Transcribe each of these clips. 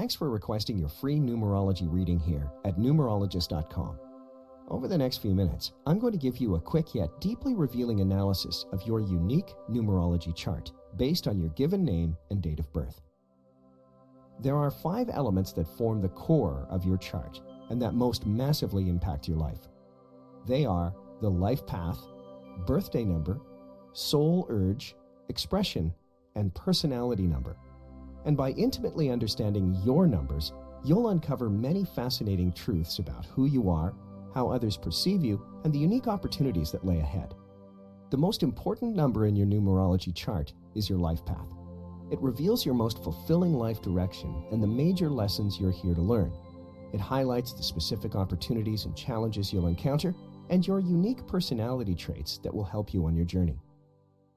thanks for requesting your free numerology reading here at numerologist.com. Over the next few minutes, I'm going to give you a quick yet deeply revealing analysis of your unique numerology chart based on your given name and date of birth. There are 5 elements that form the core of your chart and that most massively impact your life. They are the life path, birthday number, soul urge, expression, and personality number. And by intimately understanding your numbers, you'll uncover many fascinating truths about who you are, how others perceive you, and the unique opportunities that lay ahead. The most important number in your numerology chart is your life path. It reveals your most fulfilling life direction and the major lessons you're here to learn. It highlights the specific opportunities and challenges you'll encounter and your unique personality traits that will help you on your journey.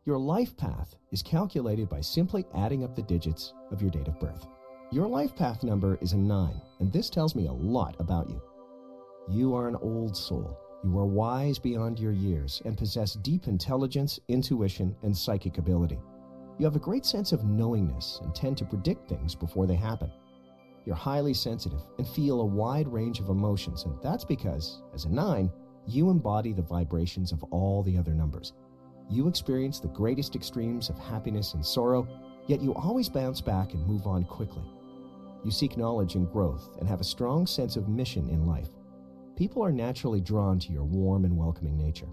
Your life path is calculated by simply adding up the digits of your date of birth. Your life path number is a 9, and this tells me a lot about you. You are an old soul. You are wise beyond your years and possess deep intelligence, intuition, and psychic ability. You have a great sense of knowingness and tend to predict things before they happen. You're highly sensitive and feel a wide range of emotions, and that's because, as a 9, you embody the vibrations of all the other numbers. You experience the greatest extremes of happiness and sorrow, yet you always bounce back and move on quickly. You seek knowledge and growth and have a strong sense of mission in life. People are naturally drawn to your warm and welcoming nature.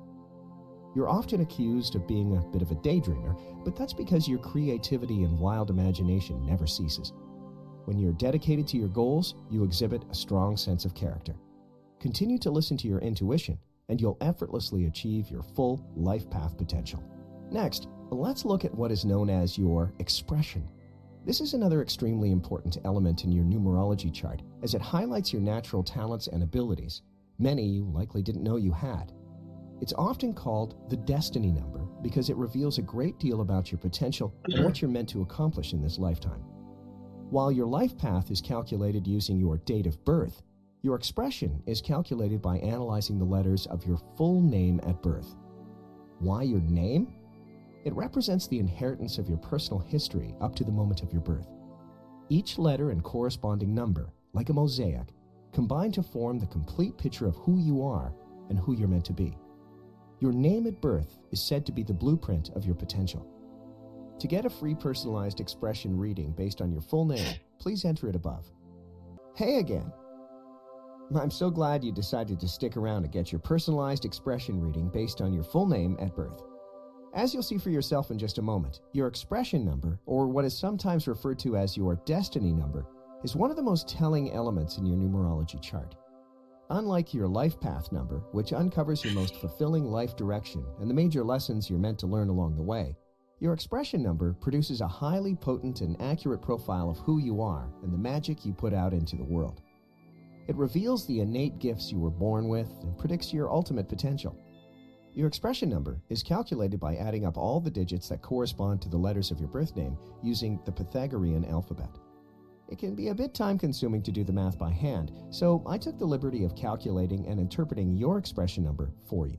You're often accused of being a bit of a daydreamer, but that's because your creativity and wild imagination never ceases. When you're dedicated to your goals, you exhibit a strong sense of character. Continue to listen to your intuition, and you'll effortlessly achieve your full life path potential. Next, let's look at what is known as your expression. This is another extremely important element in your numerology chart, as it highlights your natural talents and abilities, many you likely didn't know you had. It's often called the destiny number because it reveals a great deal about your potential and what you're meant to accomplish in this lifetime. While your life path is calculated using your date of birth, your expression is calculated by analyzing the letters of your full name at birth. Why your name? It represents the inheritance of your personal history up to the moment of your birth. Each letter and corresponding number, like a mosaic, combine to form the complete picture of who you are and who you're meant to be. Your name at birth is said to be the blueprint of your potential. To get a free personalized expression reading based on your full name, please enter it above. Hey again! I'm so glad you decided to stick around to get your personalized expression reading based on your full name at birth. As you'll see for yourself in just a moment, your expression number, or what is sometimes referred to as your destiny number, is one of the most telling elements in your numerology chart. Unlike your life path number, which uncovers your most fulfilling life direction and the major lessons you're meant to learn along the way, your expression number produces a highly potent and accurate profile of who you are and the magic you put out into the world. It reveals the innate gifts you were born with and predicts your ultimate potential. Your expression number is calculated by adding up all the digits that correspond to the letters of your birth name using the Pythagorean alphabet. It can be a bit time-consuming to do the math by hand, so I took the liberty of calculating and interpreting your expression number for you.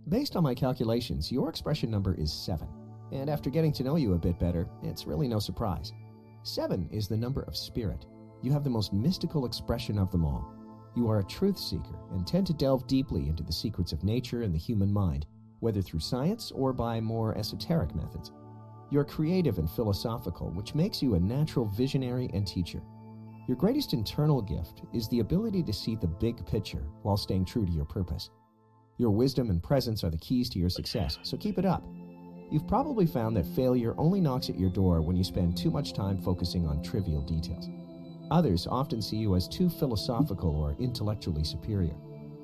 Based on my calculations, your expression number is 7, and after getting to know you a bit better, it's really no surprise. 7 is the number of spirit. You have the most mystical expression of them all. You are a truth seeker and tend to delve deeply into the secrets of nature and the human mind, whether through science or by more esoteric methods. You're creative and philosophical, which makes you a natural visionary and teacher. Your greatest internal gift is the ability to see the big picture while staying true to your purpose. Your wisdom and presence are the keys to your success, so keep it up. You've probably found that failure only knocks at your door when you spend too much time focusing on trivial details. Others often see you as too philosophical or intellectually superior.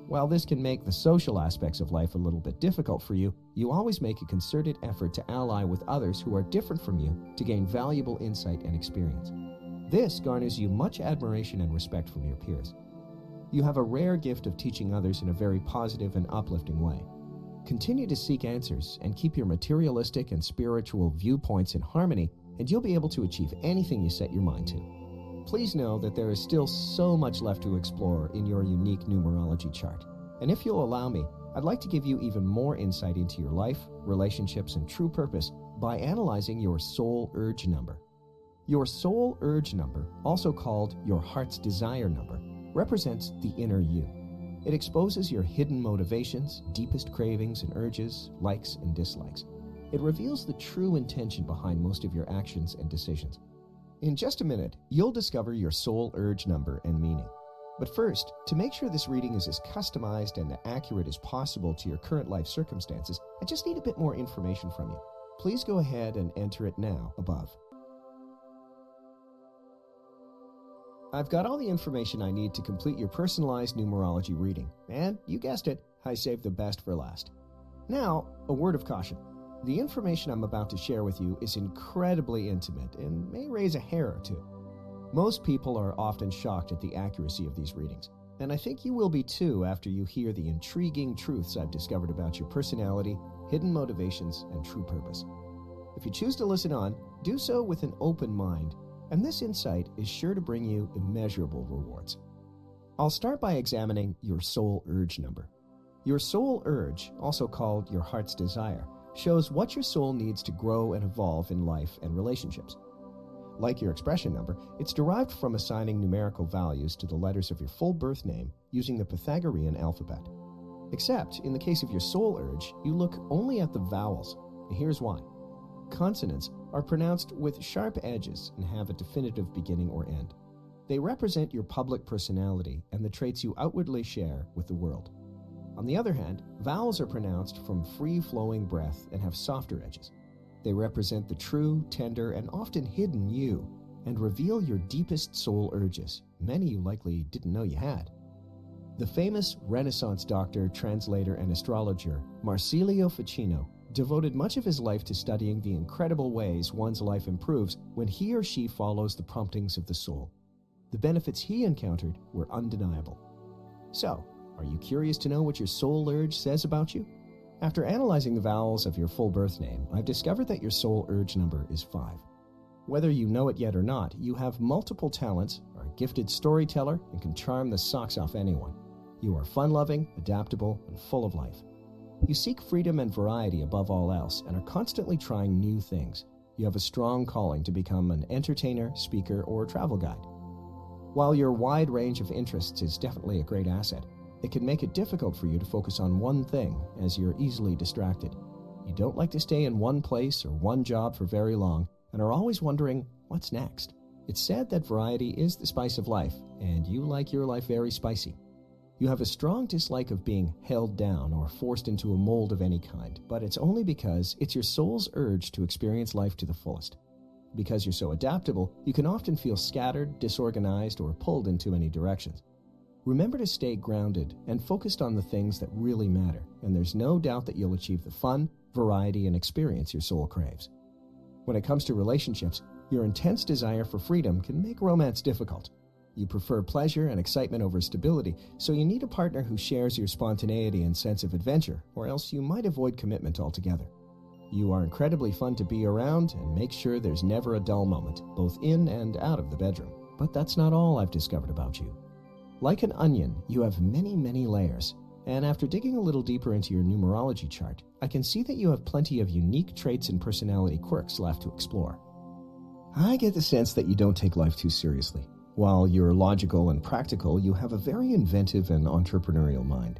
While this can make the social aspects of life a little bit difficult for you, you always make a concerted effort to ally with others who are different from you to gain valuable insight and experience. This garners you much admiration and respect from your peers. You have a rare gift of teaching others in a very positive and uplifting way. Continue to seek answers and keep your materialistic and spiritual viewpoints in harmony, and you'll be able to achieve anything you set your mind to. Please know that there is still so much left to explore in your unique numerology chart. And if you'll allow me, I'd like to give you even more insight into your life, relationships, and true purpose by analyzing your soul urge number. Your soul urge number, also called your heart's desire number, represents the inner you. It exposes your hidden motivations, deepest cravings and urges, likes and dislikes. It reveals the true intention behind most of your actions and decisions. In just a minute, you'll discover your soul urge number and meaning. But first, to make sure this reading is as customized and accurate as possible to your current life circumstances, I just need a bit more information from you. Please go ahead and enter it now above. I've got all the information I need to complete your personalized numerology reading, and you guessed it, I saved the best for last. Now, a word of caution. The information I'm about to share with you is incredibly intimate and may raise a hair or two. Most people are often shocked at the accuracy of these readings, and I think you will be too after you hear the intriguing truths I've discovered about your personality, hidden motivations, and true purpose. If you choose to listen on, do so with an open mind, and this insight is sure to bring you immeasurable rewards. I'll start by examining your soul urge number. Your soul urge, also called your heart's desire, shows what your soul needs to grow and evolve in life and relationships. Like your expression number, it's derived from assigning numerical values to the letters of your full birth name using the Pythagorean alphabet. Except, in the case of your soul urge, you look only at the vowels. Here's why. Consonants are pronounced with sharp edges and have a definitive beginning or end. They represent your public personality and the traits you outwardly share with the world. On the other hand, vowels are pronounced from free-flowing breath and have softer edges. They represent the true, tender, and often hidden you, and reveal your deepest soul urges, many you likely didn't know you had. The famous Renaissance doctor, translator, and astrologer Marsilio Ficino devoted much of his life to studying the incredible ways one's life improves when he or she follows the promptings of the soul. The benefits he encountered were undeniable. So, are you curious to know what your soul urge says about you? After analyzing the vowels of your full birth name, I've discovered that your soul urge number is 5. Whether you know it yet or not, you have multiple talents, are a gifted storyteller, and can charm the socks off anyone. You are fun-loving, adaptable, and full of life. You seek freedom and variety above all else and are constantly trying new things. You have a strong calling to become an entertainer, speaker, or travel guide. While your wide range of interests is definitely a great asset, it can make it difficult for you to focus on one thing as you're easily distracted. You don't like to stay in one place or one job for very long and are always wondering, what's next? It's said that variety is the spice of life, and you like your life very spicy. You have a strong dislike of being held down or forced into a mold of any kind, but it's only because it's your soul's urge to experience life to the fullest. Because you're so adaptable, you can often feel scattered, disorganized, or pulled in too many directions. Remember to stay grounded and focused on the things that really matter, and there's no doubt that you'll achieve the fun, variety, and experience your soul craves. When it comes to relationships, your intense desire for freedom can make romance difficult. You prefer pleasure and excitement over stability, so you need a partner who shares your spontaneity and sense of adventure, or else you might avoid commitment altogether. You are incredibly fun to be around and make sure there's never a dull moment, both in and out of the bedroom. But that's not all I've discovered about you. Like an onion, you have many, many layers, and after digging a little deeper into your numerology chart, I can see that you have plenty of unique traits and personality quirks left to explore. I get the sense that you don't take life too seriously. While you're logical and practical, you have a very inventive and entrepreneurial mind.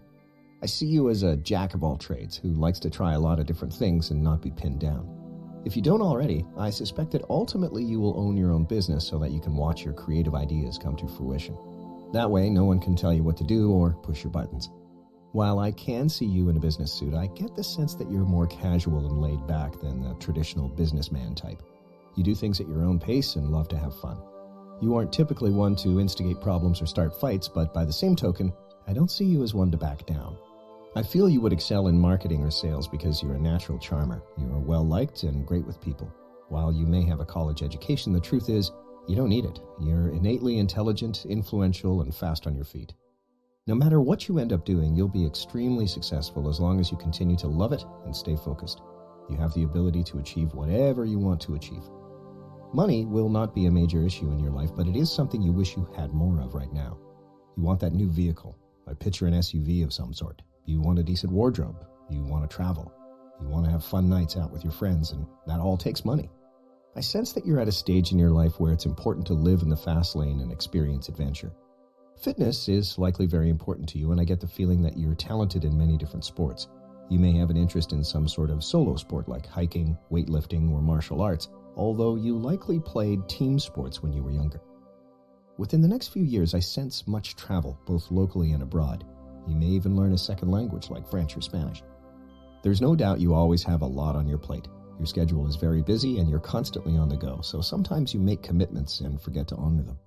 I see you as a jack of all trades who likes to try a lot of different things and not be pinned down. If you don't already, I suspect that ultimately you will own your own business so that you can watch your creative ideas come to fruition. That way, no one can tell you what to do or push your buttons. While I can see you in a business suit, I get the sense that you're more casual and laid back than the traditional businessman type. You do things at your own pace and love to have fun. You aren't typically one to instigate problems or start fights, but by the same token, I don't see you as one to back down. I feel you would excel in marketing or sales because you're a natural charmer. You are well-liked and great with people. While you may have a college education, the truth is, you don't need it. You're innately intelligent, influential, and fast on your feet. No matter what you end up doing, you'll be extremely successful as long as you continue to love it and stay focused. You have the ability to achieve whatever you want to achieve. Money will not be a major issue in your life, but it is something you wish you had more of right now. You want that new vehicle. I picture an SUV of some sort. You want a decent wardrobe. You want to travel. You want to have fun nights out with your friends, and that all takes money. I sense that you're at a stage in your life where it's important to live in the fast lane and experience adventure. Fitness is likely very important to you, and I get the feeling that you're talented in many different sports. You may have an interest in some sort of solo sport like hiking, weightlifting, or martial arts, although you likely played team sports when you were younger. Within the next few years, I sense much travel, both locally and abroad. You may even learn a second language like French or Spanish. There's no doubt you always have a lot on your plate. Your schedule is very busy and you're constantly on the go, so sometimes you make commitments and forget to honor them.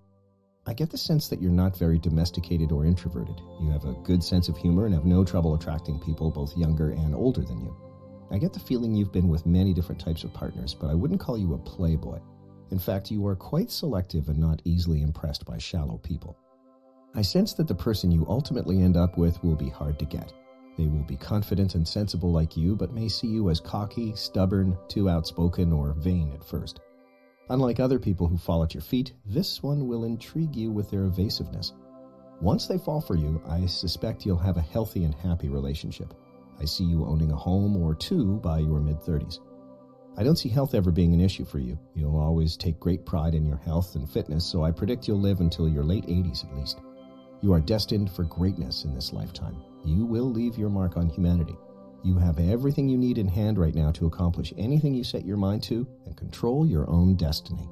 I get the sense that you're not very domesticated or introverted. You have a good sense of humor and have no trouble attracting people both younger and older than you. I get the feeling you've been with many different types of partners, but I wouldn't call you a playboy. In fact, you are quite selective and not easily impressed by shallow people. I sense that the person you ultimately end up with will be hard to get. They will be confident and sensible like you, but may see you as cocky, stubborn, too outspoken, or vain at first. Unlike other people who fall at your feet, this one will intrigue you with their evasiveness. Once they fall for you, I suspect you'll have a healthy and happy relationship. I see you owning a home or two by your mid-30s. I don't see health ever being an issue for you. You'll always take great pride in your health and fitness, so I predict you'll live until your late 80s at least. You are destined for greatness in this lifetime. You will leave your mark on humanity. You have everything you need in hand right now to accomplish anything you set your mind to and control your own destiny.